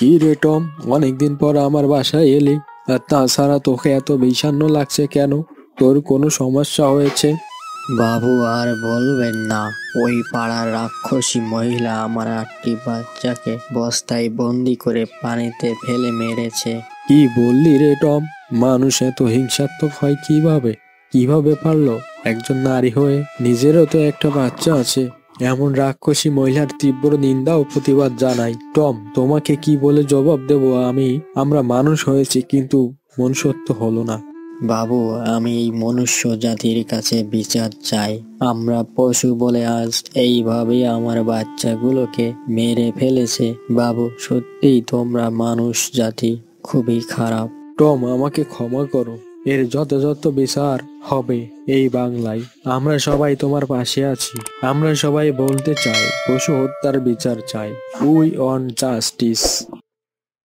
কি রে টম, অনেকদিন পর আমার বাসায় এলি। আর তাছাড়া তোকে এত বিষণ্ণ লাগছে কেন? তোর কোনো সমস্যা হয়েছে? বাবু, আর বলবেন না। ওই পাড়ার রাক্ষসী মহিলা আমার 8টি বাচ্চাকে বস্তায় বন্দি করে পানিতে ফেলে মেরেছে। কি বললি রে টম? মানুষ এত হিংসাত্মক হয় কিভাবে? কিভাবে পারলো? একজন নারী হয়ে, নিজেরও তো একটা বাচ্চা আছে, এমন রাক্ষসী মহিলার তীব্র নিন্দা ও প্রতিবাদ জানাই। টম, তোমাকে কি বলে জবাব দেব আমি? আমরা মানুষ হয়েছি, কিন্তু মনুষ্যত্ব হলো না। বাবু, আমি এই মনুষ্য জাতির কাছে বিচার চাই। আমরা পশু বলে আজ এইভাবে আমার বাচ্চাগুলোকে মেরে ফেলেছে। বাবু, সত্যিই তোমরা মানুষ জাতি খুবই খারাপ। টম, আমাকে ক্ষমা করো। এর যথাযথ বিচার হবে এই বাংলায়। আমরা সবাই তোমার পাশে আছি। আমরা সবাই বলতে চাই, পশু হত্যার বিচার চাই। We want justice.